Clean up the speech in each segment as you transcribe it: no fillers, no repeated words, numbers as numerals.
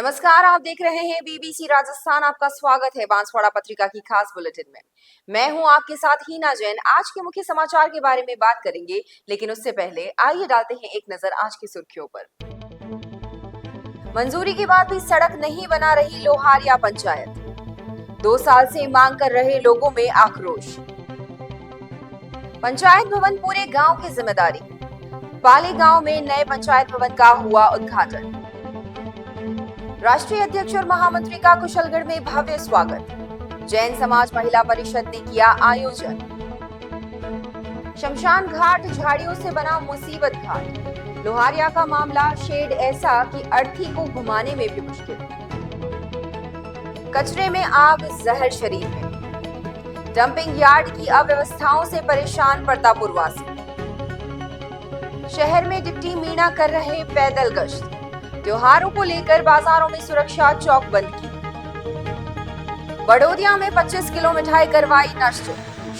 नमस्कार, आप देख रहे हैं बीबीसी राजस्थान। आपका स्वागत है बांसवाड़ा पत्रिका की खास बुलेटिन में। मैं हूं आपके साथ हीना जैन। आज के मुख्य समाचार के बारे में बात करेंगे, लेकिन उससे पहले आइए डालते हैं एक नजर आज की सुर्खियों पर। मंजूरी के बाद भी सड़क नहीं बना रही लोहारिया पंचायत। 2 साल से मांग कर रहे लोगों में आक्रोश। पंचायत भवन पूरे गांव की जिम्मेदारी। पाली गांव में नए पंचायत भवन का हुआ उद्घाटन। राष्ट्रीय अध्यक्ष और महामंत्री का कुशलगढ़ में भव्य स्वागत। जैन समाज महिला परिषद ने किया आयोजन। शमशान घाट झाड़ियों से बना मुसीबत घाट। लोहारिया का मामला शेड ऐसा कि अर्थी को घुमाने में भी मुश्किल। कचरे में आग जहर शरीर में। डंपिंग यार्ड की अव्यवस्थाओं से परेशान परतापुर वासी। शहर में डिप्टी मीणा कर रहे पैदल गश्त। त्योहारों को लेकर बाजारों में सुरक्षा चौक बंद की। बड़ौदिया में 25 किलो मिठाई करवाई नष्ट।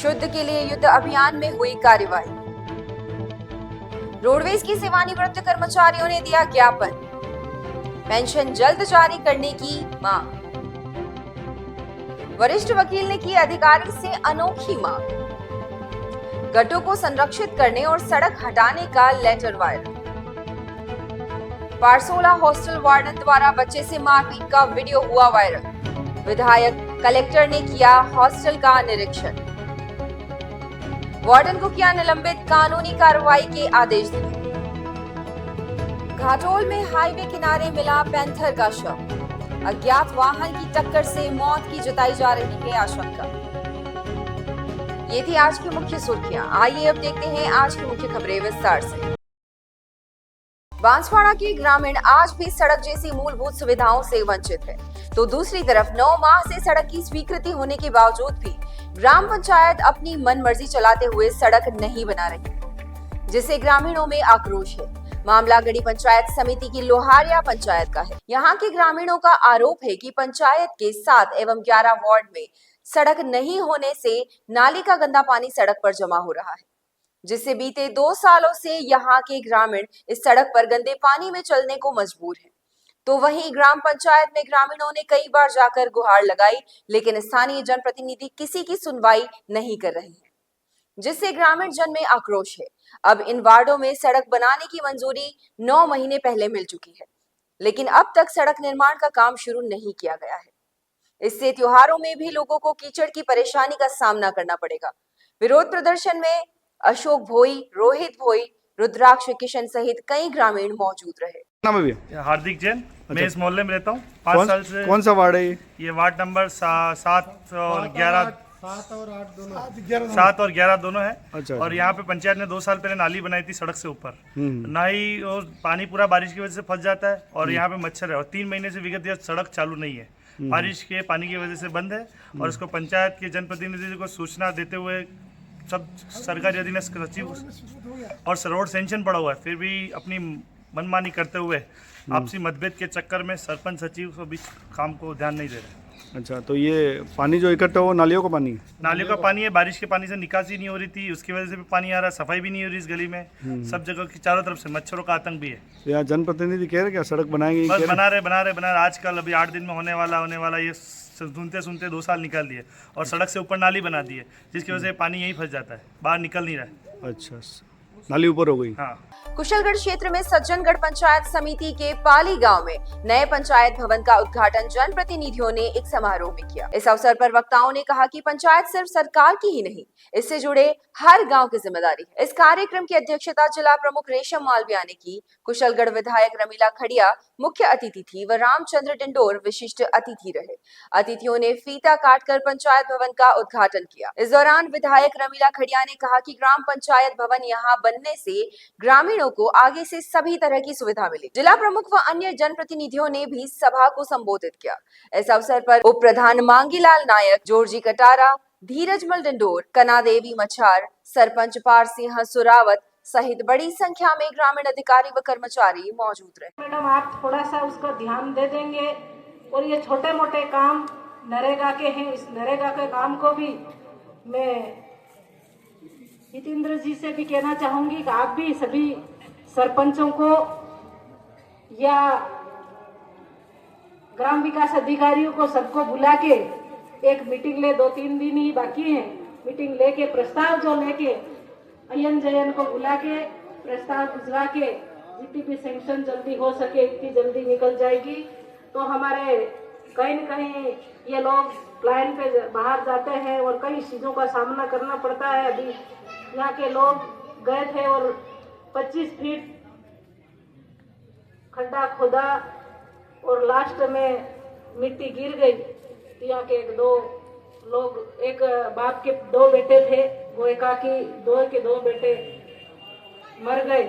शुद्ध के लिए युद्ध अभियान में हुई कार्रवाई। रोडवेज की सेवानिवृत्त कर्मचारियों ने दिया ज्ञापन। पेंशन जल्द जारी करने की मांग। वरिष्ठ वकील ने की अधिकारी से अनोखी मांग। गड्ढों को संरक्षित करने और सड़क हटाने का लेटर वायरल। पारसोला हॉस्टल वार्डन द्वारा बच्चे से मारपीट का वीडियो हुआ वायरल। विधायक कलेक्टर ने किया हॉस्टल का निरीक्षण। वार्डन को किया निलंबित, कानूनी कार्रवाई के आदेश दिए। घाटोल में हाईवे किनारे मिला पैंथर का शव। अज्ञात वाहन की टक्कर से मौत की जताई जा रही है आशंका। ये थी आज की मुख्य सुर्खियां। आइए अब देखते हैं आज की मुख्य खबरें विस्तार से। बांसवाड़ा के ग्रामीण आज भी सड़क जैसी मूलभूत सुविधाओं से वंचित है, तो दूसरी तरफ 9 माह से सड़क की स्वीकृति होने के बावजूद भी ग्राम पंचायत अपनी मनमर्जी चलाते हुए सड़क नहीं बना रही, जिससे ग्रामीणों में आक्रोश है। मामला गढ़ी पंचायत समिति की लोहारिया पंचायत का है। यहाँ के ग्रामीणों का आरोप है कि पंचायत के 7 एवं 11 वार्ड में सड़क नहीं होने से नाली का गंदा पानी सड़क पर जमा हो रहा है, जिससे बीते 2 सालों से यहाँ के ग्रामीण इस सड़क पर गंदे पानी में चलने को मजबूर हैं। तो वहीं ग्राम पंचायत में ग्रामीणों ने कई बार जाकर गुहार लगाई, लेकिन स्थानीय जनप्रतिनिधि किसी की सुनवाई नहीं कर रहे हैं, जिससे ग्रामीण जन में आक्रोश है। अब इन वार्डों में सड़क बनाने की मंजूरी 9 महीने पहले मिल चुकी है, लेकिन अब तक सड़क निर्माण का काम शुरू नहीं किया गया है। इससे त्योहारों में भी लोगों को कीचड़ की परेशानी का सामना करना पड़ेगा। विरोध प्रदर्शन में अशोक भोई, रोहित भोई, रुद्राक्ष किशन सहित कई ग्रामीण मौजूद रहे। नाम है भैया? हार्दिक जैन। अच्छा। मैं इस मोहल्ले में रहता हूँ 5 साल से। कौन सा वार्ड है ये? ये वार्ड नंबर 7 और 11 दोनों है। अच्छा। और यहाँ पे पंचायत ने 2 साल पहले नाली बनाई थी सड़क से ऊपर। ना ही और पानी पूरा बारिश की वजह से फंस जाता है और यहाँ पे मच्छर है। और 3 महीने से विगत यह सड़क चालू नहीं है, बारिश के पानी की वजह से बंद है। और इसको पंचायत के जनप्रतिनिधि को सूचना देते हुए सब सरकारी अधीनस्थ सचिव और रोड सेंक्शन पड़ा हुआ है, फिर भी अपनी मनमानी करते हुए आपसी मतभेद के चक्कर में सरपंच सचिव के बीच काम को ध्यान नहीं दे रहे। अच्छा, तो ये पानी जो इकट्ठा हो नालियों का पानी? नालियों का पानी है। बारिश के पानी से निकासी नहीं हो रही थी, उसकी वजह से भी पानी आ रहा है। सफाई भी नहीं हो रही इस गली में। सब जगह की चारों तरफ से मच्छरों का आतंक भी है। यहाँ जनप्रतिनिधि कह रहे क्या सड़क बनाएंगे? बस बना रहे। आजकल अभी 8 दिन में होने वाला ये सुनते 2 साल निकाल दिए और सड़क से ऊपर नाली बना दी है, जिसकी वजह से पानी यहीं फंस जाता है, बाहर निकल नहीं रहा है। अच्छा, नाली ऊपर हो गई। हाँ। कुशलगढ़ क्षेत्र में सज्जनगढ़ पंचायत समिति के पाली गांव में नए पंचायत भवन का उद्घाटन जनप्रतिनिधियों ने एक समारोह में किया। इस अवसर पर वक्ताओं ने कहा कि पंचायत सिर्फ सरकार की ही नहीं, इससे जुड़े हर गांव की जिम्मेदारी है। इस कार्यक्रम की अध्यक्षता जिला प्रमुख रेशम मालविया ने की। कुशलगढ़ विधायक रमीला खड़िया मुख्य अतिथि थी व रामचंद्र डिंडोर विशिष्ट अतिथि रहे। अतिथियों ने फीता काटकर पंचायत भवन का उद्घाटन किया। इस दौरान विधायक रमीला खड़िया ने कहा कि ग्राम पंचायत भवन यहाँ बनने से ग्रामीणों को आगे से सभी तरह की सुविधा मिली। जिला प्रमुख व अन्य जनप्रतिनिधियों ने भी सभा को संबोधित किया। इस अवसर पर उप प्रधान मांगीलाल नायक, जोरजी कटारा, धीरजमल डिंडोर, कनादेवी मछार, सरपंच पार सिंह सुरावत सहित बड़ी संख्या में ग्रामीण अधिकारी व कर्मचारी मौजूद रहे। मैडम, आप थोड़ा सा उसको ध्यान दे देंगे और ये छोटे मोटे काम नरेगा के हैं, इस नरेगा के काम को भी मैं हितेंद्र जी से भी कहना चाहूंगी कि आप भी सभी सरपंचों को या ग्राम विकास अधिकारियों को सबको बुला के एक मीटिंग ले, 2-3 दिन ही बाकी है, मीटिंग लेके प्रस्ताव जो लेके अयन जयन को बुला के प्रस्ताव भिजवा के जितनी भी सैंक्शन जल्दी हो सके इतनी जल्दी निकल जाएगी। तो हमारे कहीं न कहीं ये लोग प्लान पे बाहर जाते हैं और कई चीज़ों का सामना करना पड़ता है। अभी यहाँ के लोग गए थे और 25 फीट खड्डा खोदा और लास्ट में मिट्टी गिर गई। तो यहाँ के 1-2 लोग, एक बाप के 2 बेटे थे, वो एकाकी 2 के 2 बेटे मर गए।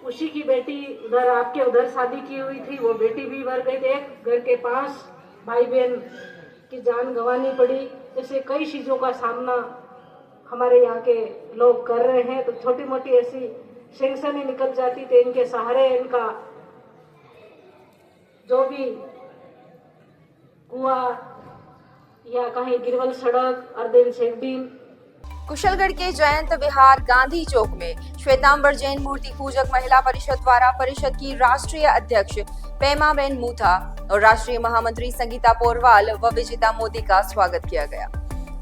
उसी की बेटी उधर आपके उधर शादी की हुई थी, वो बेटी भी मर गई। एक घर के 5 भाई बहन की जान गंवानी पड़ी। ऐसे कई चीज़ों का सामना हमारे यहाँ के लोग कर रहे हैं। तो छोटी मोटी ऐसी सैंक्शन ही निकल जाती थी, इनके सहारे इनका जो भी कुआं या कहीं गिरवल सड़क, अर्देन शेखडीम। कुशलगढ़ के जयंत विहार गांधी चौक में श्वेतांबर जैन मूर्ति पूजक महिला परिषद द्वारा परिषद की राष्ट्रीय अध्यक्ष पेमाबेन मूथा और राष्ट्रीय महामंत्री संगीता पोरवाल व विजिता मोदी का स्वागत किया गया।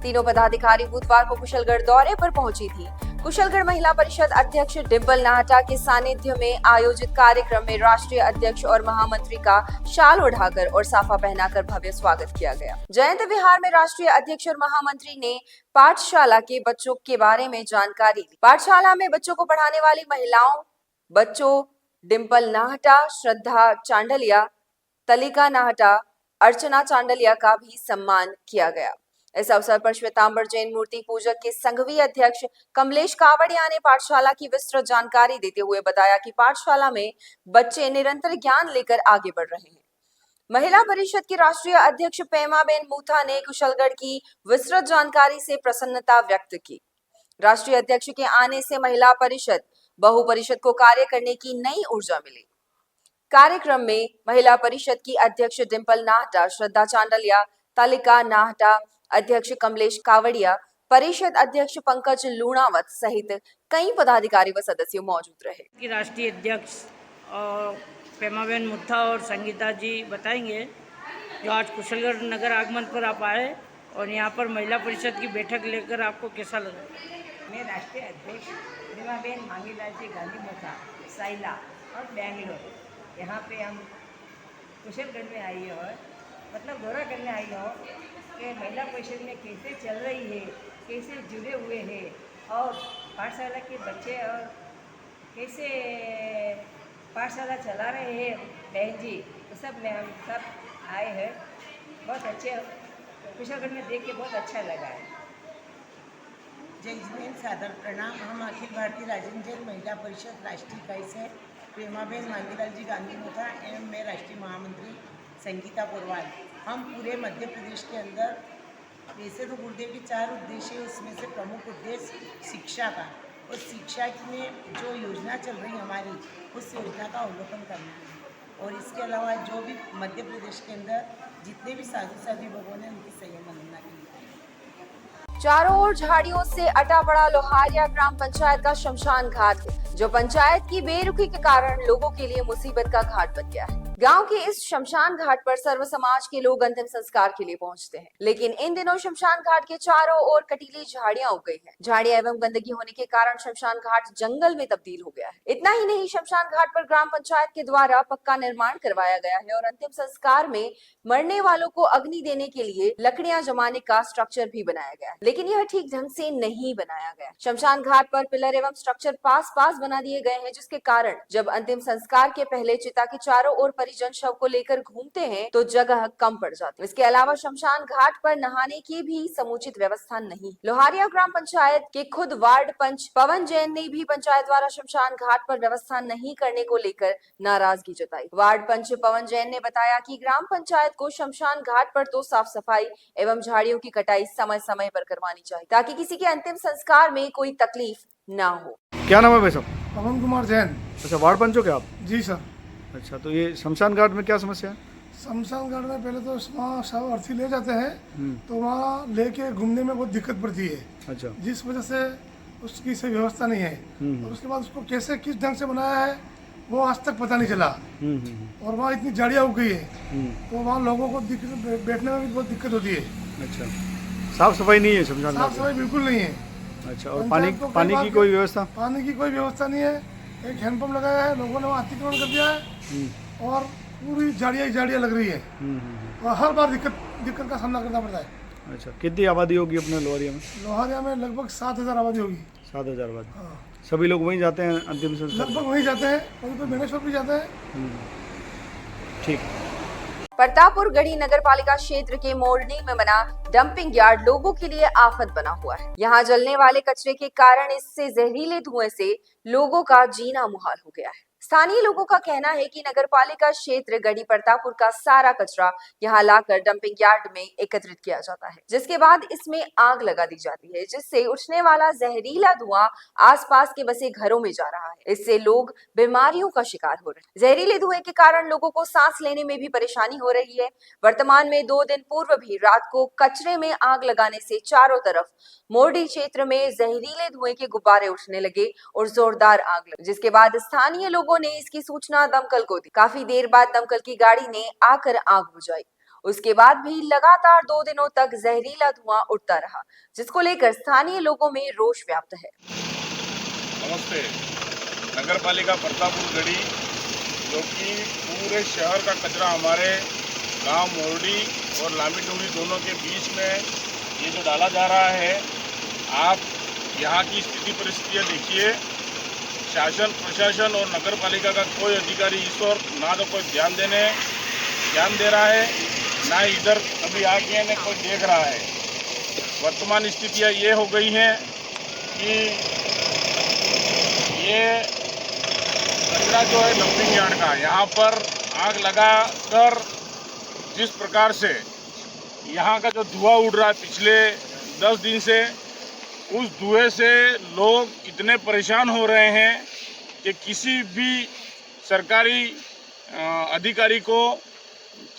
तीनों पदाधिकारी बुधवार को कुशलगढ़ दौरे पर पहुंची थी। कुशलगढ़ महिला परिषद अध्यक्ष डिम्पल नाहटा के सानिध्य में आयोजित कार्यक्रम में राष्ट्रीय अध्यक्ष और महामंत्री का शाल उठाकर और साफा पहनाकर भव्य स्वागत किया गया। जयंत विहार में राष्ट्रीय अध्यक्ष और महामंत्री ने पाठशाला के बच्चों के बारे में जानकारी दी। पाठशाला में बच्चों को पढ़ाने वाली महिलाओं बच्चों डिम्पल नाहटा, श्रद्धा चांडलिया, तलिका नाहटा, अर्चना चांडलिया का भी सम्मान किया गया। इस अवसर पर श्वेतांबर जैन मूर्ति पूजक के संघवीय अध्यक्ष कमलेश कावड़िया ने पाठशाला की विस्तृत जानकारी देते हुए बताया कि पाठशाला में बच्चे निरंतर ज्ञान लेकर आगे बढ़ रहे हैं। महिला परिषद की राष्ट्रीय अध्यक्ष पेमाबेन मूथा ने कुशलगढ़ की विस्तृत जानकारी से प्रसन्नता व्यक्त की। राष्ट्रीय अध्यक्ष के आने से महिला परिषद बहु परिषद को कार्य करने की नई ऊर्जा मिली। कार्यक्रम में महिला परिषद की अध्यक्ष डिम्पल नाहटा, श्रद्धा चांडलिया, तालिका नाहटा, अध्यक्ष कमलेश कावड़िया, परिषद अध्यक्ष पंकज लूणावत सहित कई पदाधिकारी व सदस्य मौजूद रहे। की राष्ट्रीय अध्यक्ष और पेमाबेन मूथा और संगीता जी बताएंगे जो आज कुशलगढ़ नगर आगमन पर आप आए और यहाँ पर महिला परिषद की बैठक लेकर आपको कैसा लगा? मैं राष्ट्रीय अध्यक्ष पेमाबेन मांगीलाल जी गांधी मूथा, साइला और बेंगलोर, यहाँ पे हम कुशलगढ़ में आई और मतलब दौरा करने आई हो कि महिला परिषद में कैसे चल रही है, कैसे जुड़े हुए हैं और पाठशाला के बच्चे और कैसे पाठशाला चला रहे हैं बहन जी, तो सब में हम सब आए हैं। बहुत अच्छे कुशलगढ़ में देख के बहुत अच्छा लगा है। जय जिनेन्द्र, सादर प्रणाम। हम अखिल भारतीय राजेंद्र जैन महिला परिषद राष्ट्रीय इकाई से पेमाबेन मांगीलाल जी गांधी मूथा एवं मैं राष्ट्रीय महामंत्री संगीता पोरवाल। हम पूरे मध्य प्रदेश के अंदर, वैसे तो गुरुदेव के 4 उद्देश्य है, उसमें से प्रमुख उद्देश्य शिक्षा का, और शिक्षा में जो योजना चल रही हमारी उस योजना का अवलोकन करना है और इसके अलावा जो भी मध्य प्रदेश के अंदर जितने भी साधु साध्वी भगवान हैं उनकी संयम मनना के लिए। चारों ओर झाड़ियों से अटा पड़ा लोहारिया ग्राम पंचायत का शमशान घाट, जो पंचायत की बेरुखी के कारण लोगों के लिए मुसीबत का घाट बन गया है। गांव के इस शमशान घाट पर सर्व समाज के लोग अंतिम संस्कार के लिए पहुंचते हैं, लेकिन इन दिनों शमशान घाट के चारों ओर कटीली झाड़ियां उग गई हैं। झाड़ियां एवं गंदगी होने के कारण शमशान घाट जंगल में तब्दील हो गया है। इतना ही नहीं, शमशान घाट पर ग्राम पंचायत के द्वारा पक्का निर्माण करवाया गया है और अंतिम संस्कार में मरने वालों को अग्नि देने के लिए लकड़ियां जमाने का स्ट्रक्चर भी बनाया गया है, लेकिन यह ठीक ढंग से नहीं बनाया गया। शमशान घाट पर पिलर एवं स्ट्रक्चर पास बना दिए गए हैं, जिसके कारण जब अंतिम संस्कार के पहले चिता के चारों ओर परिजन शव को लेकर घूमते हैं तो जगह कम पड़ जाती है। इसके अलावा शमशान घाट पर नहाने की भी समुचित व्यवस्था नहीं। लोहारिया ग्राम पंचायत के खुद वार्ड पंच पवन जैन ने भी पंचायत द्वारा शमशान घाट पर व्यवस्था नहीं करने को लेकर नाराजगी जताई। वार्ड पंच पवन जैन ने बताया कि ग्राम पंचायत को शमशान घाट पर तो साफ सफाई एवं झाड़ियों की कटाई समय समय पर करवानी चाहिए, ताकि किसी के अंतिम संस्कार में कोई तकलीफ ना हो। क्या नाम है भाई साहब? पवन कुमार जैन। अच्छा, वार्ड पंच हो क्या आप? जी सर। अच्छा, तो ये शमशान घाट में क्या समस्या है? शमशान घाट में पहले तो वहाँ शव अर्थी ले जाते हैं तो वहाँ लेके घूमने में बहुत दिक्कत पड़ती है। अच्छा, जिस वजह से उसकी सही व्यवस्था नहीं है और उसके बाद उसको कैसे किस ढंग से बनाया है वो आज तक पता नहीं चला। और वहाँ इतनी झाड़ियाँ उग गई है, तो वहाँ लोगों को बैठने में भी बहुत दिक्कत होती है। अच्छा, साफ सफाई नहीं है शमशान साफ घाट सफाई बिल्कुल नहीं है। में? अच्छा, और पंचायत को कई पानी बार की कोई व्यवस्था? पानी की कोई व्यवस्था नहीं है। एक हैंडपम्प लगाया है, लोगों ने वहाँ अतिक्रमण कर दिया है और पूरी झाड़ियाँ ही झाड़ियाँ लग रही है और हर बार दिक्कत का सामना करना पड़ता है। अच्छा, कितनी आबादी होगी अपने लोहरिया में? लोहारिया में लगभग 7,000 आबादी होगी। 7,000 आबादी। हाँ, सभी लोग वहीं जाते हैं अंतिम संस्कार? लगभग वहीं जाते हैं, कभी कोई बेनेश्वर भी जाते हैं। ठीक। प्रतापपुर गढ़ी नगर पालिका क्षेत्र के मोरनी में बना डंपिंग यार्ड लोगों के लिए आफत बना हुआ है। यहाँ जलने वाले कचरे के कारण इससे जहरीले धुएं से लोगों का जीना मुहाल हो गया है। स्थानीय लोगों का कहना है कि नगर पालिका क्षेत्र गढ़ी प्रतापपुर का सारा कचरा यहाँ लाकर डंपिंग यार्ड में एकत्रित किया जाता है, जिसके बाद इसमें आग लगा दी जाती है, जिससे उठने वाला जहरीला धुआं आसपास के बसे घरों में जा रहा है। इससे लोग बीमारियों का शिकार हो रहे हैं। जहरीले धुएं के कारण लोगों को सांस लेने में भी परेशानी हो रही है। वर्तमान में 2 दिन पूर्व भी रात को कचरे में आग लगाने से चारों तरफ मोरडी क्षेत्र में जहरीले धुएं के गुब्बारे उठने लगे और जोरदार आग लगी, जिसके बाद स्थानीय लोगों ने इसकी सूचना दमकल को दी। काफी देर बाद दमकल की गाड़ी ने आकर आग बुझाई। उसके बाद भी लगातार 2 दिनों तक जहरीला धुआं उठता रहा, जिसको लेकर स्थानीय लोगों में रोष व्याप्त है। नमस्ते। नगर पालिका प्रतापपुर गढ़ी, जो कि पूरे शहर का कचरा हमारे गांव मोरडी और लामी डोंगरी दोनों के बीच में ये जो डाला जा रहा है, आप यहाँ की स्थिति परिस्थितियाँ देखिए। शासन प्रशासन और नगर पालिका का कोई अधिकारी इस ओर ना तो कोई ध्यान दे रहा है, ना इधर कभी आके ने कोई देख रहा है। वर्तमान स्थितियाँ ये हो गई हैं कि ये कचरा जो है डंपिंग यार्ड का, यहाँ पर आग लगा कर जिस प्रकार से यहाँ का जो धुआं उड़ रहा है पिछले 10 दिन से, उस धुएं से लोग इतने परेशान हो रहे हैं कि किसी भी सरकारी अधिकारी को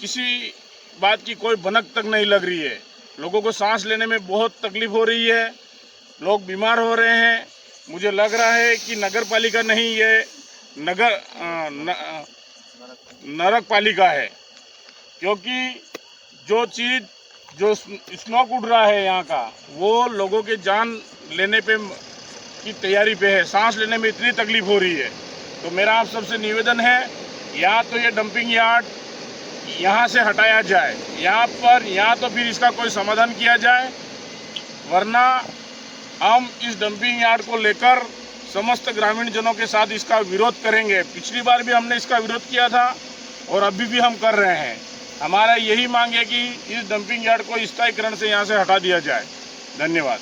किसी बात की कोई भनक तक नहीं लग रही है। लोगों को सांस लेने में बहुत तकलीफ हो रही है, लोग बीमार हो रहे हैं। मुझे लग रहा है कि नगर पालिका नहीं, ये नरक पालिका है, क्योंकि जो चीज़ जो स्मोक उड़ रहा है यहाँ का, वो लोगों के जान लेने पे की तैयारी पे है। सांस लेने में इतनी तकलीफ हो रही है। तो मेरा आप सबसे निवेदन है, या तो ये डंपिंग यार्ड यहाँ से हटाया जाए, या तो फिर इसका कोई समाधान किया जाए, वरना हम इस डंपिंग यार्ड को लेकर समस्त ग्रामीण जनों के साथ इसका विरोध करेंगे। पिछली बार भी हमने इसका विरोध किया था और अभी भी हम कर रहे हैं। हमारा यही मांग है कि इस डंपिंग यार्ड को स्थायीकरण से यहाँ से हटा दिया जाए। धन्यवाद।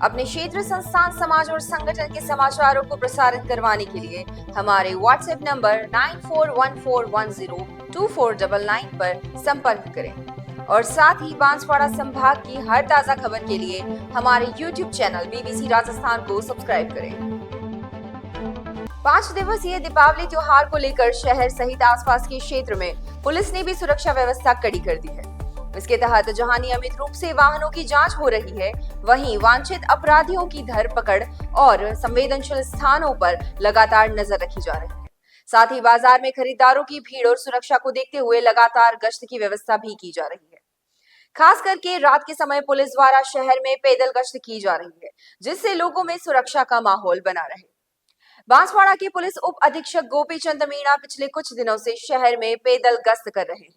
अपने क्षेत्र, संस्थान, समाज और संगठन के समाचारों को प्रसारित करवाने के लिए हमारे व्हाट्सएप नंबर 9414102499 पर संपर्क करें और साथ ही बांसवाड़ा संभाग की हर ताजा खबर के लिए हमारे YouTube चैनल BBC राजस्थान को सब्सक्राइब करें। 5 दिवसीय दीपावली त्योहार को लेकर शहर सहित आसपास के क्षेत्र में पुलिस ने भी सुरक्षा व्यवस्था कड़ी कर दी है। इसके तहत जहां नियमित रूप से वाहनों की जांच हो रही है, वहीं वांछित अपराधियों की धरपकड़ और संवेदनशील स्थानों पर लगातार नजर रखी जा रही है। साथ ही बाजार में खरीदारों की भीड़ और सुरक्षा को देखते हुए लगातार गश्त की व्यवस्था भी की जा रही है। खास करके रात के समय पुलिस द्वारा शहर में पैदल गश्त की जा रही है, जिससे लोगों में सुरक्षा का माहौल बना रहे। बांसवाड़ा के पुलिस उप अधीक्षक गोपीचंद मीणा पिछले कुछ दिनों से शहर में पैदल गश्त कर रहे हैं।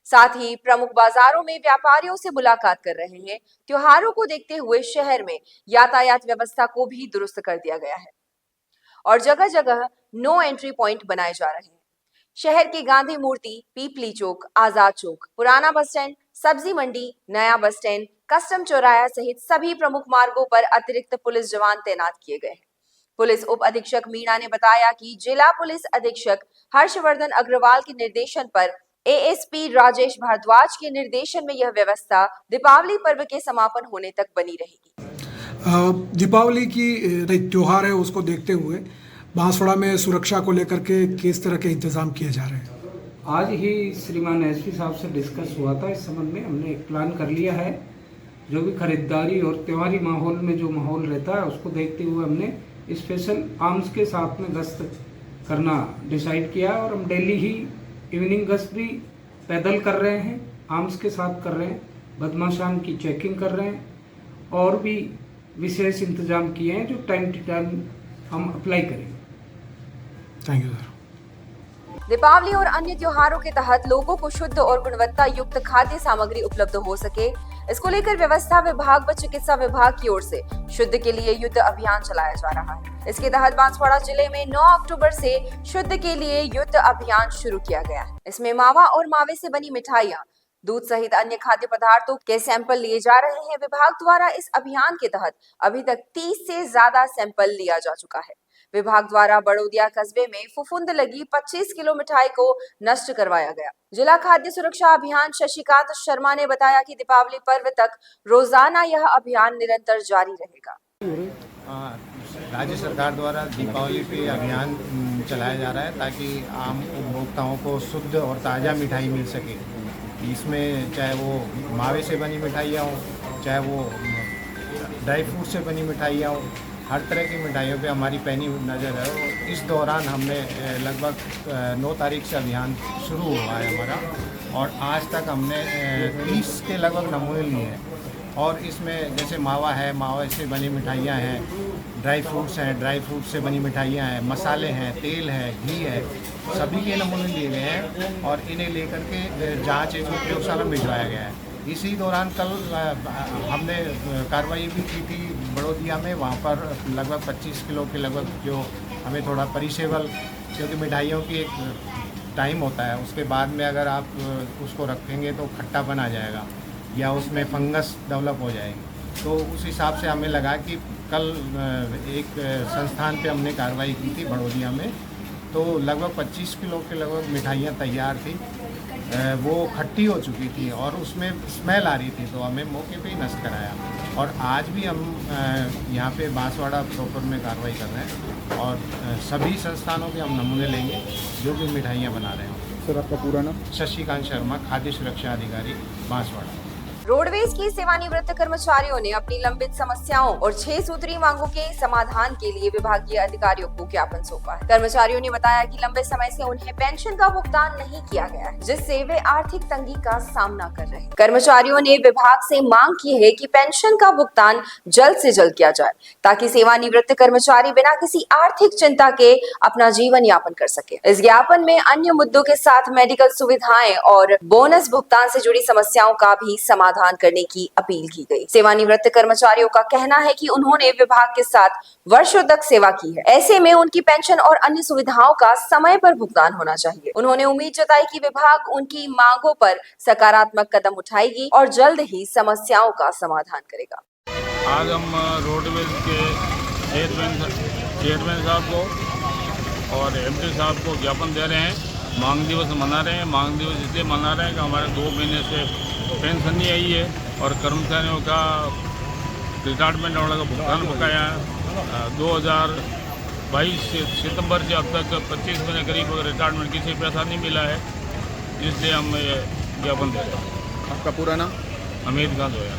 साथ ही प्रमुख बाजारों में व्यापारियों से मुलाकात कर रहे हैं। त्योहारों को देखते हुए शहर में यातायात व्यवस्था को भी दुरुस्त कर दिया गया है और जगह जगह नो एंट्री पॉइंट बनाए जा रहे हैं। शहर के गांधी मूर्ति, पीपली चौक, आजाद चौक, पुराना बस स्टैंड, सब्जी मंडी, नया बस स्टैंड, कस्टम चौराया सहित सभी प्रमुख मार्गों पर अतिरिक्त पुलिस जवान तैनात किए गए हैं। पुलिस उप अधीक्षक मीणा ने बताया कि जिला पुलिस अधीक्षक हर्षवर्धन अग्रवाल के निर्देशन पर ASP राजेश भारद्वाज के निर्देशन में यह व्यवस्था दीपावली पर्व के समापन होने तक बनी रहेगी। दीपावली की त्योहार है, उसको देखते हुए बांसवाड़ा में सुरक्षा को लेकर के किस तरह के इंतजाम किए जा रहे हैं? आज ही श्रीमान SP साहब से डिस्कस हुआ था। इस संबंध में हमने एक प्लान कर लिया है। जो भी खरीदारी और त्योहारी माहौल में जो माहौल रहता है, उसको देखते हुए हमने स्पेशल आर्म्स के साथ में गश्त करना डिसाइड किया है और हम डेली ही इवनिंग गश्त भी पैदल कर रहे हैं, आर्म्स के साथ कर रहे हैं, बदमाशान की चेकिंग कर रहे हैं और भी विशेष इंतजाम किए हैं जो टाइम टू टाइम हम अप्लाई करेंगे। Thank you sir. दीपावली और अन्य त्योहारों के तहत लोगों को शुद्ध और गुणवत्ता युक्त खाद्य सामग्री उपलब्ध हो सके, इसको लेकर व्यवस्था विभाग व चिकित्सा विभाग की ओर से शुद्ध के लिए युद्ध अभियान चलाया जा रहा है। इसके तहत बांसवाड़ा जिले में 9 अक्टूबर से शुद्ध के लिए युद्ध अभियान शुरू किया गया है। इसमें मावा और मावे से बनी मिठाइयाँ, दूध सहित अन्य खाद्य पदार्थों के सैंपल लिए जा रहे हैं। विभाग द्वारा इस अभियान के तहत अभी तक 30 से ज्यादा सैंपल लिया जा चुका है। विभाग द्वारा बड़ौदिया कस्बे में फुफुंद लगी 25 किलो मिठाई को नष्ट करवाया गया। जिला खाद्य सुरक्षा अभियान शशिकांत शर्मा ने बताया कि दीपावली पर्व तक रोजाना यह अभियान निरंतर जारी रहेगा। राज्य सरकार द्वारा दीपावली पे अभियान चलाया जा रहा है ताकि आम उपभोक्ताओं को शुद्ध और ताज़ा मिठाई मिल सके। इसमें चाहे वो मावे से बनी मिठाइयाँ हों, चाहे वो ड्राई फ्रूट से बनी मिठाइयाँ हों, हर तरह की मिठाइयों पे हमारी पैनी नज़र है। और इस दौरान हमने लगभग 9 तारीख से अभियान शुरू हुआ है हमारा और आज तक हमने 30 के लगभग नमूने लिए हैं। और इसमें जैसे मावा है, मावा से बनी मिठाइयाँ हैं, ड्राई फ्रूट्स हैं, ड्राई फ्रूट से बनी मिठाइयाँ हैं, मसाले हैं, तेल है, घी है, सभी के नमूने लिए गए हैं और इन्हें लेकर के जाँच एवं प्रयोगशाला में भिजवाया गया है। इसी दौरान कल हमने कार्रवाई भी की थी बड़ौदिया में। वहाँ पर लगभग 25 किलो के लगभग जो हमें थोड़ा परिसेबल, क्योंकि मिठाइयों की एक टाइम होता है, उसके बाद में अगर आप उसको रखेंगे तो खट्टापन आ जाएगा या उसमें फंगस डेवलप हो जाएगी। तो उस हिसाब से हमें लगा कि कल एक संस्थान पे हमने कार्रवाई की थी बड़ौदिया में, तो लगभग 25 किलो के लगभग मिठाइयाँ तैयार थी, वो खट्टी हो चुकी थी और उसमें स्मेल आ रही थी, तो हमें मौके पे ही नष्ट कराया। और आज भी हम यहाँ पे बांसवाड़ा प्रॉपर में कार्रवाई कर रहे हैं और सभी संस्थानों के हम नमूने लेंगे जो भी मिठाइयाँ बना रहे हैं। सर आपका पूरा नाम? शशिकांत शर्मा, खाद्य सुरक्षा अधिकारी, बांसवाड़ा। रोडवेज की सेवानिवृत्त कर्मचारियों ने अपनी लंबित समस्याओं और 6 सूत्री मांगों के समाधान के लिए विभागीय अधिकारियों को ज्ञापन सौंपा है। कर्मचारियों ने बताया कि लंबे समय से उन्हें पेंशन का भुगतान नहीं किया गया है, जिससे वे आर्थिक तंगी का सामना कर रहे हैं। कर्मचारियों ने विभाग से मांग की है कि पेंशन का भुगतान जल्द से जल्द किया जाए ताकि सेवानिवृत्त कर्मचारी बिना किसी आर्थिक चिंता के अपना जीवन यापन कर सके। इस ज्ञापन में अन्य मुद्दों के साथ मेडिकल सुविधाएं और बोनस भुगतान से जुड़ी समस्याओं का भी समाधान करने की अपील की गई। सेवानिवृत्त कर्मचारियों का कहना है कि उन्होंने विभाग के साथ वर्षों तक सेवा की है, ऐसे में उनकी पेंशन और अन्य सुविधाओं का समय पर भुगतान होना चाहिए। उन्होंने उम्मीद जताई कि विभाग उनकी मांगों पर सकारात्मक कदम उठाएगी और जल्द ही समस्याओं का समाधान करेगा। आज हम रोडवेज के चेयरमैन साहब को और एमडी साहब को ज्ञापन दे रहे हैं। मांग दिवस मना रहे हैं। मांग दिवस इसलिए मना रहे हैं कि हमारे 2 महीने से पेंशन नहीं आई है और कर्मचारियों का रिटायरमेंट वाला का भुगतान बकाया है। 2022 सितंबर से अब तक 25 महीने करीब रिटायरमेंट किसी पैसा नहीं मिला है, इसलिए हम ये ज्ञापन दे रहे हैं। आपका पूरा नाम? अमित गांधोया।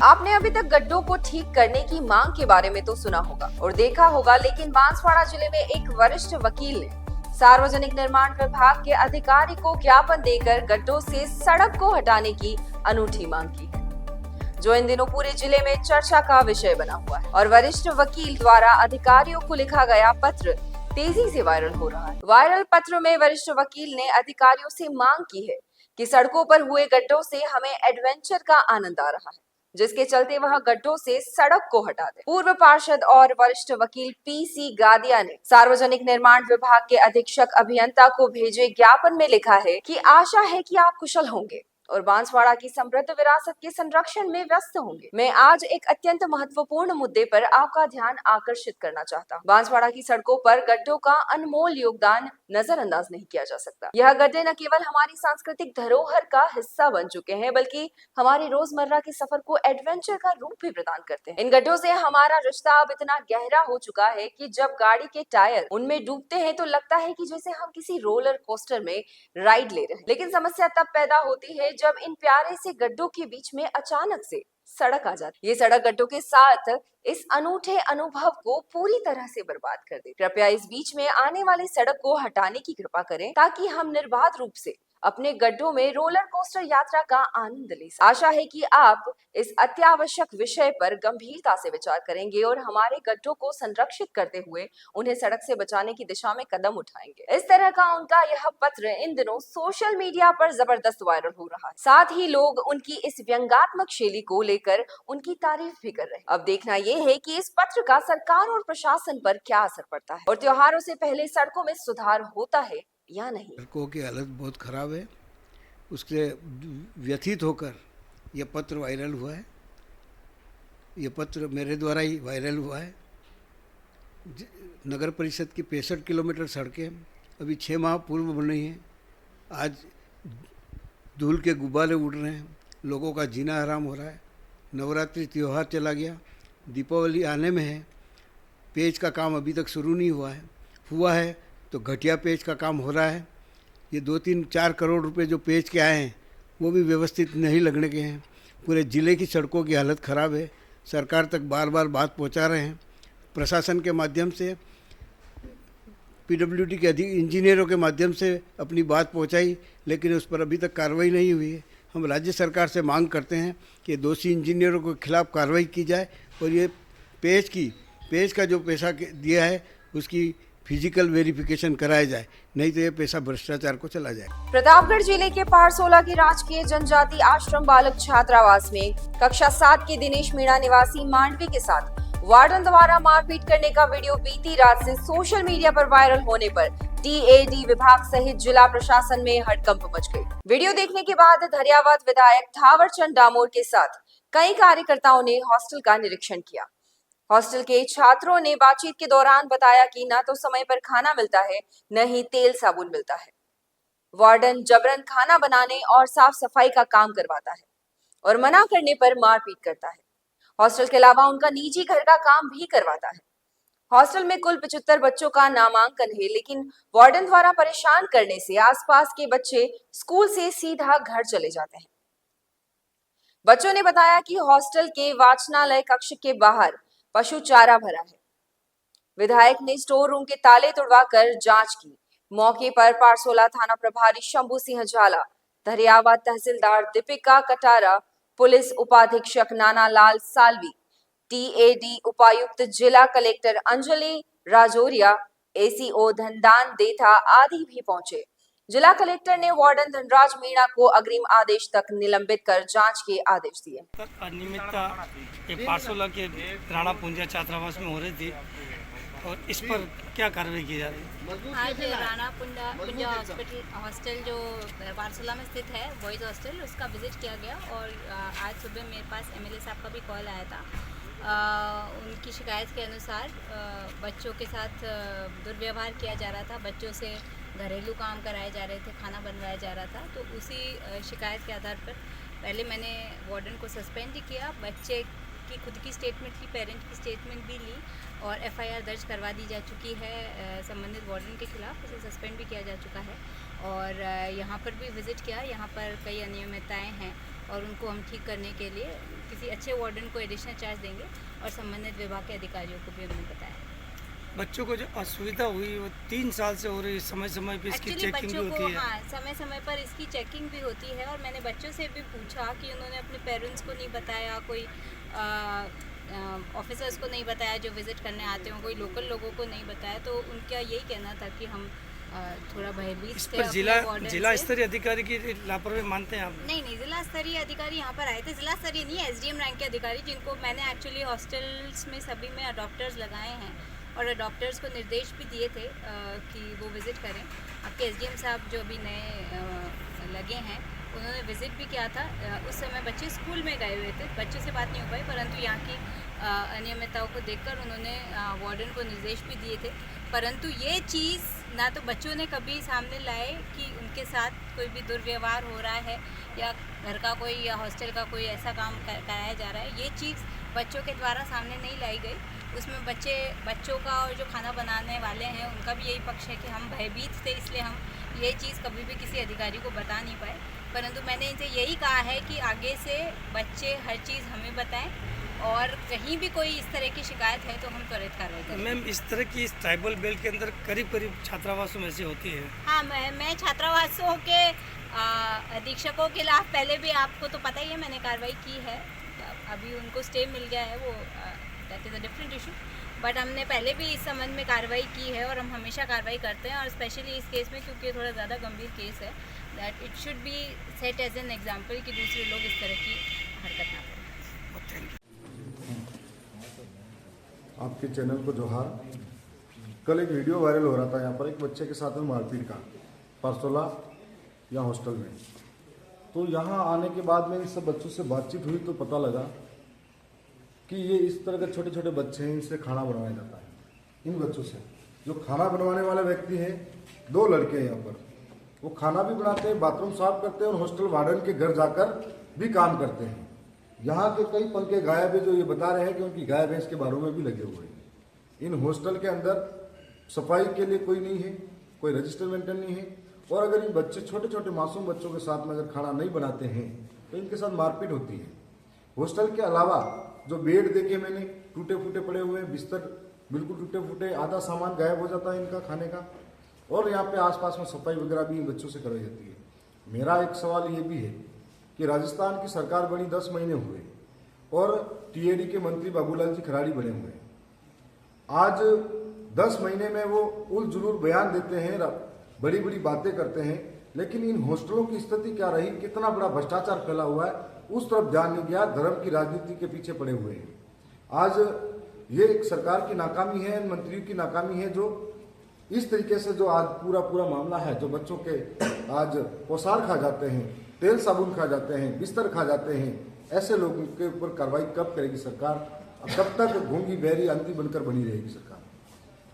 आपने अभी तक गड्ढों को ठीक करने की मांग के बारे में तो सुना होगा और देखा होगा, लेकिन बांसवाड़ा जिले में एक वरिष्ठ वकील ने सार्वजनिक निर्माण विभाग के अधिकारी को ज्ञापन देकर गड्ढों से सड़क को हटाने की अनूठी मांग की है, जो इन दिनों पूरे जिले में चर्चा का विषय बना हुआ है। और वरिष्ठ वकील द्वारा अधिकारियों को लिखा गया पत्र तेजी से वायरल हो रहा है। वायरल पत्र में वरिष्ठ वकील ने अधिकारियों से मांग की है कि सड़कों पर हुए गड्ढों से हमें एडवेंचर का आनंद आ रहा है, जिसके चलते वह गड्ढों से सड़क को हटा दे। पूर्व पार्षद और वरिष्ठ वकील पीसी गादिया ने सार्वजनिक निर्माण विभाग के अधीक्षक अभियंता को भेजे ज्ञापन में लिखा है कि आशा है कि आप कुशल होंगे और बांसवाड़ा की समृद्ध विरासत के संरक्षण में व्यस्त होंगे। मैं आज एक अत्यंत महत्वपूर्ण मुद्दे पर आपका ध्यान आकर्षित करना चाहता हूँ। बांसवाड़ा की सड़कों पर गड्ढों का अनमोल योगदान नजरअंदाज नहीं किया जा सकता। यह गड्ढे न केवल हमारी सांस्कृतिक धरोहर का हिस्सा बन चुके हैं, बल्कि हमारे रोजमर्रा के सफर को एडवेंचर का रूप भी प्रदान करते हैं। इन गड्ढों से हमारा रिश्ता अब इतना गहरा हो चुका है कि जब गाड़ी के टायर उनमें डूबते हैं तो लगता है कि जैसे हम किसी रोलर कोस्टर में राइड ले रहे हैं। लेकिन समस्या तब पैदा होती है जब इन प्यारे से गड्ढों के बीच में अचानक से सड़क आ जाती। ये सड़क गड्ढों के साथ इस अनूठे अनुभव को पूरी तरह से बर्बाद कर दे। कृपया इस बीच में आने वाली सड़क को हटाने की कृपा करें ताकि हम निर्बाध रूप से अपने गड्ढों में रोलर कोस्टर यात्रा का आनंद ले सकें। आशा है कि आप इस अत्यावश्यक विषय पर गंभीरता से विचार करेंगे और हमारे गड्ढों को संरक्षित करते हुए उन्हें सड़क से बचाने की दिशा में कदम उठाएंगे। इस तरह का उनका यह पत्र इन दिनों सोशल मीडिया पर जबरदस्त वायरल हो रहा है। साथ ही लोग उनकी इस व्यंग्यात्मक शैली को लेकर उनकी तारीफ भी कर रहे हैं। अब देखना यह है कि इस पत्र का सरकार और प्रशासन पर क्या असर पड़ता है और त्योहारों से पहले सड़कों में सुधार होता है या नहीं। सड़कों की हालत बहुत ख़राब है। उसके व्यथित होकर यह पत्र वायरल हुआ है। यह पत्र मेरे द्वारा ही वायरल हुआ है। नगर परिषद की 65 किलोमीटर सड़कें अभी 6 माह पूर्व बन रही हैं। आज धूल के गुब्बारे उड़ रहे हैं, लोगों का जीना हराम हो रहा है। नवरात्रि त्यौहार चला गया, दीपावली आने में है, पेज का काम अभी तक शुरू नहीं हुआ है तो घटिया पेज का काम हो रहा है। ये 2-3-4 करोड़ रुपए जो पेज के आए हैं वो भी व्यवस्थित नहीं लगने के हैं। पूरे ज़िले की सड़कों की हालत ख़राब है। सरकार तक बार बार बात पहुंचा रहे हैं, प्रशासन के माध्यम से, पीडब्ल्यूडी के इंजीनियरों के माध्यम से अपनी बात पहुंचाई, लेकिन उस पर अभी तक कार्रवाई नहीं हुई है। हम राज्य सरकार से मांग करते हैं कि दोषी इंजीनियरों के खिलाफ कार्रवाई की जाए और ये पेज का जो पैसा दिया है उसकी फिजिकल वेरिफिकेशन कराया जाए, नहीं तो ये पैसा भ्रष्टाचार को चला जाए। प्रतापगढ़ जिले के पारसोला के राजकीय जनजाति आश्रम बालक छात्रावास में कक्षा 7 के दिनेश मीणा निवासी मांडवी के साथ वार्डन द्वारा मारपीट करने का वीडियो बीती रात से सोशल मीडिया पर वायरल होने पर टीएडी विभाग सहित जिला प्रशासन में हड़कंप मच गई। वीडियो देखने के बाद धरियावाद विधायक थावरचंद डामोर के साथ कई कार्यकर्ताओं ने हॉस्टल का निरीक्षण किया। हॉस्टल के छात्रों ने बातचीत के दौरान बताया कि न तो समय पर खाना मिलता है, न ही तेल साबुन मिलता है। वार्डन जबरन खाना बनाने और साफ सफाई का काम करवाता है और मना करने पर मारपीट करता है। हॉस्टल के अलावा उनका निजी घर का काम भी करवाता है। हॉस्टल में कुल 75 बच्चों का नामांकन है, लेकिन वार्डन द्वारा परेशान करने से आसपास के बच्चे स्कूल से सीधा घर चले जाते हैं। बच्चों ने बताया कि हॉस्टल के वाचनालय कक्ष के बाहर पशु चारा भरा है। विधायक ने स्टोर रूम के ताले तुड़वाकर जांच की। मौके पर पारसोला थाना प्रभारी शंभू सिंह झाला, धरियावाद तहसीलदार दीपिका कटारा, पुलिस उपाधीक्षक नाना लाल सालवी, टीएडी उपायुक्त जिला कलेक्टर अंजलि राजौरिया, एसीओ धनदान देथा आदि भी पहुंचे। जिला कलेक्टर ने वार्डन धनराज मीणा को अग्रिम आदेश तक निलंबित कर जांच के आदेश दिए। अनियमितता पारसोला के राणा पुंजा छात्रावास में हो रही थी और इस पर क्या कार्रवाई की जा रही है? आज राणा पुंजा हॉस्टल जो पारसोला में स्थित है, बॉयज़ हॉस्टल, उसका विजिट किया गया और आज सुबह मेरे पास एमएलए साहब का भी कॉल आया था। उनकी शिकायत के अनुसार बच्चों के साथ दुर्व्यवहार किया जा रहा था, बच्चों से घरेलू काम कराए जा रहे थे, खाना बनवाया जा रहा था। तो उसी शिकायत के आधार पर पहले मैंने वार्डन को सस्पेंड किया, बच्चे की खुद की स्टेटमेंट की, पेरेंट की स्टेटमेंट भी ली और एफआईआर दर्ज करवा दी जा चुकी है संबंधित वार्डन के खिलाफ। उसे सस्पेंड भी किया जा चुका है और यहाँ पर भी विज़िट किया। यहाँ पर कई अनियमितताएँ हैं और उनको हम ठीक करने के लिए किसी अच्छे वार्डन को एडिशनल चार्ज देंगे और संबंधित विभाग के अधिकारियों को भी हमने बताया। बच्चों को जो असुविधा हुई वो 3 साल से हो रही है, समय समय पर इसकी चेकिंग भी होती है। हाँ, समय समय पर इसकी चेकिंग भी होती है और मैंने बच्चों से भी पूछा कि उन्होंने अपने पेरेंट्स को नहीं बताया, कोई ऑफिसर्स को नहीं बताया जो विज़िट करने आते हों, कोई लोकल लोगों को नहीं बताया। तो उनका यही कहना था कि हम थोड़ा भयभीत इस पर जिला स्तरीय अधिकारी की लापरवाही मानते हैं आप? नहीं, जिला स्तरीय अधिकारी यहाँ पर आए थे। जिला स्तरीय नहीं, एसडीएम रैंक के अधिकारी, जिनको मैंने एक्चुअली हॉस्टल्स में सभी में अडॉप्टर्स लगाए हैं और अडॉप्टर्स को निर्देश भी दिए थे कि वो विज़िट करें। आपके एसडीएम साहब जो अभी नए लगे हैं, उन्होंने विज़िट भी किया था। उस समय बच्चे स्कूल में गए हुए थे, बच्चों से बात नहीं हो पाई, परंतु यहाँ की अनियमितताओं को देखकर उन्होंने वार्डन को निर्देश भी दिए थे। परंतु ये चीज़ ना तो बच्चों ने कभी सामने लाए कि उनके साथ कोई भी दुर्व्यवहार हो रहा है या घर का कोई या हॉस्टल का कोई ऐसा काम कराया जा रहा है, ये चीज़ बच्चों के द्वारा सामने नहीं लाई गई। उसमें बच्चों का और जो खाना बनाने वाले हैं उनका भी यही पक्ष है कि हम भयभीत थे, इसलिए हम ये चीज़ कभी भी किसी अधिकारी को बता नहीं पाए, परंतु मैंने इनसे यही कहा है कि आगे से बच्चे हर चीज़ हमें बताएं और कहीं भी कोई इस तरह की शिकायत है तो हम त्वरित कार्रवाई करें। मैम, इस तरह की इस ट्राइबल बेल्ट के अंदर करीब करीब छात्रावासों में से होती है। हाँ, मैं छात्रावासों के अधीक्षकों के खिलाफ पहले भी, आपको तो पता ही है, मैंने कार्रवाई की है। अभी उनको स्टे मिल गया है, वो that is a different issue, but हमने पहले भी इस संबंध में कार्रवाई की है और हम हमेशा कार्रवाई करते हैं। और स्पेशली इस केस में, क्योंकि ये थोड़ा ज़्यादा गंभीर केस है, that it should be set as an example कि दूसरे लोग इस तरह की हरकत ना करें। आपके चैनल को जोहार। कल एक वीडियो वायरल हो रहा था यहाँ पर एक बच्चे के साथ में मारपीट का, पारसोला या हॉस्टल में। तो यहाँ आने के बाद में इन सब बच्चों से बातचीत हुई तो पता लगा कि ये इस तरह के छोटे छोटे बच्चे हैं, इनसे खाना बनवाया जाता है। इन बच्चों से जो खाना बनवाने वाले व्यक्ति हैं, 2 लड़के हैं यहाँ पर, वो खाना भी बनाते हैं, बाथरूम साफ करते हैं और हॉस्टल वार्डन के घर जाकर भी काम करते हैं। यहाँ के कई पंखे गायब है, जो ये बता रहे हैं कि उनकी गाय भैंस के बारों में भी लगे हुए हैं। इन हॉस्टल के अंदर सफाई के लिए कोई नहीं है, कोई रजिस्टर मेंटेन नहीं है, और अगर इन बच्चे छोटे छोटे मासूम बच्चों के साथ में अगर खाना नहीं बनाते हैं तो इनके साथ मारपीट होती है। हॉस्टल के अलावा जो बेड देखे मैंने, टूटे फूटे पड़े हुए हैं, बिस्तर बिल्कुल टूटे फूटे, आधा सामान गायब हो जाता है इनका खाने का, और यहाँ पे आसपास में सफाई वगैरह भी इन बच्चों से करवाई जाती है। मेरा एक सवाल ये भी है कि राजस्थान की सरकार बनी 10 महीने हुए और टीएडी के मंत्री बाबूलाल जी खराड़ी बने हुए हैं। आज 10 महीने में वो उल जुलूल बयान देते हैं, बड़ी बड़ी बातें करते हैं, लेकिन इन हॉस्टलों की स्थिति क्या रही, कितना बड़ा भ्रष्टाचार फैला हुआ है, उस तरफ ध्यान नहीं गया, धर्म की राजनीति के पीछे पड़े हुए हैं। आज ये एक सरकार की नाकामी है, मंत्रियों की नाकामी है, जो इस तरीके से जो आज पूरा मामला है, जो बच्चों के आज पोशाक खा जाते हैं, तेल साबुन खा जाते हैं, बिस्तर खा जाते हैं, ऐसे लोगों के ऊपर कार्रवाई कब करेगी सरकार? कब तक गूंगी बहरी अंधी बनकर बनी रहेगी सरकार?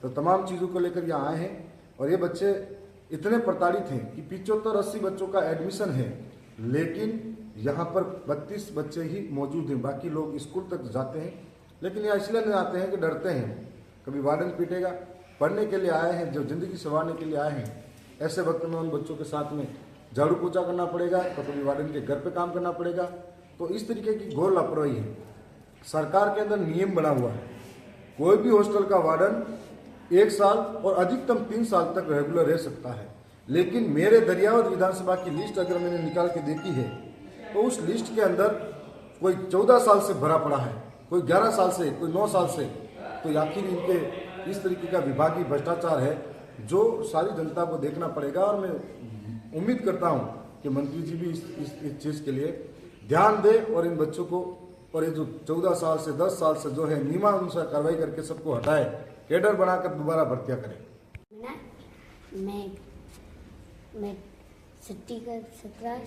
तो तमाम चीज़ों को लेकर यहाँ आए हैं और ये बच्चे इतने प्रताड़ित हैं कि 75-80 बच्चों का एडमिशन है, लेकिन यहाँ पर 32 बच्चे ही मौजूद हैं, बाकी लोग स्कूल तक जाते हैं, लेकिन यहाँ इसलिए नहीं आते हैं कि डरते हैं कभी वार्डन पीटेगा। पढ़ने के लिए आए हैं, जो जिंदगी संवारने के लिए आए हैं, ऐसे वक्त में उन बच्चों के साथ में झाड़ू पोछा करना पड़ेगा, तो कभी वार्डन के घर पे काम करना पड़ेगा। तो इस तरीके की घोर लापरवाही है। सरकार के अंदर नियम बना हुआ है, कोई भी हॉस्टल का वार्डन 1 साल और अधिकतम 3 साल तक रेगुलर रह सकता है, लेकिन मेरे दरियावद विधानसभा की लिस्ट अगर मैंने निकाल के देखी है तो उस लिस्ट के अंदर कोई 14 साल से भरा पड़ा है, कोई 11 साल से, कोई 9 साल से। तो आखिर इनके इस तरीके का विभागीय भ्रष्टाचार है जो सारी जनता को देखना पड़ेगा। और मैं उम्मीद करता हूँ कि मंत्री जी भी इस चीज़ के लिए ध्यान दें और इन बच्चों को, और ये जो 14 साल से 10 साल से जो है नियमानुसार कार्रवाई करके सबको हटाए, कैडर बनाकर दोबारा भर्तियाँ करें। मैं छुट्टी कर 17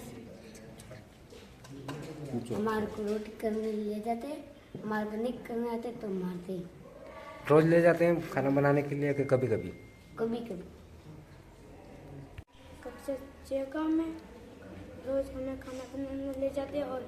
हमारे को रोटी करने ले जाते, हमारे को नहीं करने आते तो मारते। रोज ले जाते हैं खाना बनाने के लिए कि कभी कभी? कभी कभी। कक्षा 6 का में रोज हमें खाना बनाने ले जाते और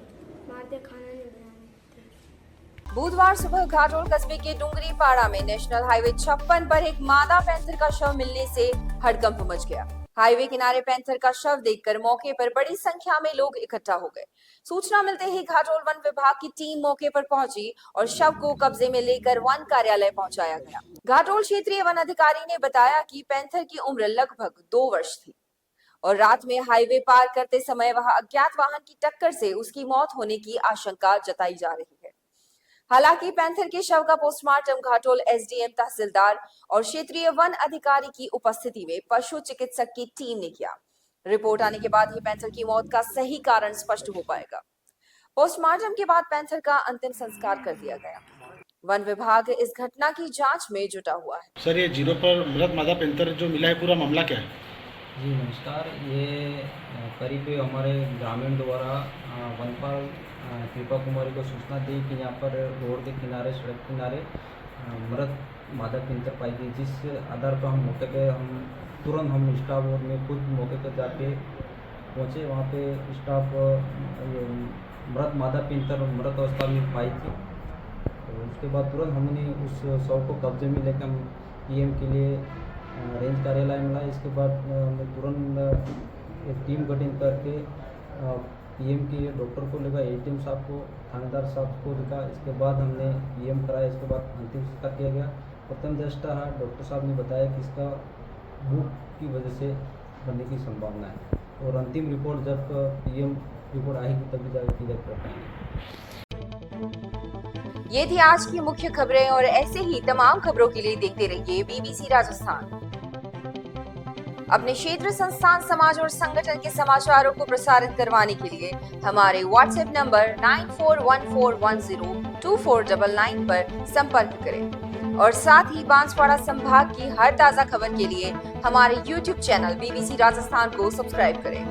मारते, खाना नहीं बनाते। बुधवार सुबह घाटोल कस्बे के डुंगरी पाड़ा में नेशनल हाईवे 56 पर एक मादा पैंथर का शव मिलने से हड़कंप मच गया। हाईवे किनारे पैंथर का शव देखकर मौके पर बड़ी संख्या में लोग इकट्ठा हो गए। सूचना मिलते ही घाटोल वन विभाग की टीम मौके पर पहुंची और शव को कब्जे में लेकर वन कार्यालय पहुंचाया गया। घाटोल क्षेत्रीय वन अधिकारी ने बताया कि पैंथर की उम्र लगभग 2 वर्ष थी और रात में हाईवे पार करते समय वह अज्ञात वाहन की टक्कर से उसकी मौत होने की आशंका जताई जा रही है। हालांकि पैंथर के शव का पोस्टमार्टम घाटोल एसडीएम, तहसीलदार और क्षेत्रीय वन अधिकारी की उपस्थिति में पशु चिकित्सक की टीम ने किया। रिपोर्ट आने के बाद ही पैंथर की मौत का सही कारण स्पष्ट हो पाएगा। पोस्टमार्टम के बाद पैंथर का अंतिम संस्कार कर दिया गया। वन विभाग इस घटना की जांच में जुटा हुआ है। सर, ये 0 पर मृत मादा पैंथर जो मिला है, पूरा मामला क्या है? जी नमस्कार। ये करीब हमारे ग्रामीण द्वारा वनपाल कृपा कुमारी को सूचना दी कि यहाँ पर रोड के किनारे, सड़क किनारे मृत मादा पैंथर पाई गई, जिस आधार पर हम मौके पे तुरंत स्टाफ और मैं खुद मौके पर जाके पहुँचे। वहाँ पे स्टाफ मृत मादा पैंथर मृत अवस्था में पाई थी। तो उसके बाद तुरंत हमने उस शव को कब्जे में लेकर हम पीएम के लिए रेंज कार्यालय मिला। इसके बाद हमने तुरंत एक टीम गठन करके पीएम के डॉक्टर को लेकर एटीएम साहब को, थानेदार साहब को लिखा। इसके बाद हमने पीएम कराया। इसके बाद अंतिम संस्कार किया गया। प्रथम दृष्टा डॉक्टर साहब ने बताया कि इसका भूख की वजह से बनने की संभावना है और अंतिम रिपोर्ट जब पीएम रिपोर्ट आएगी तभी जाकर क्लियर कर पाएंगे। ये थी आज की मुख्य खबरें और ऐसे ही तमाम खबरों के लिए देखते रहिए बीबीसी राजस्थान। अपने क्षेत्र, संस्थान, समाज और संगठन के समाचारों को प्रसारित करवाने के लिए हमारे व्हाट्सएप नंबर 9414102499 पर संपर्क करें और साथ ही बांसवाड़ा संभाग की हर ताजा खबर के लिए हमारे YouTube चैनल बीबीसी राजस्थान को सब्सक्राइब करें।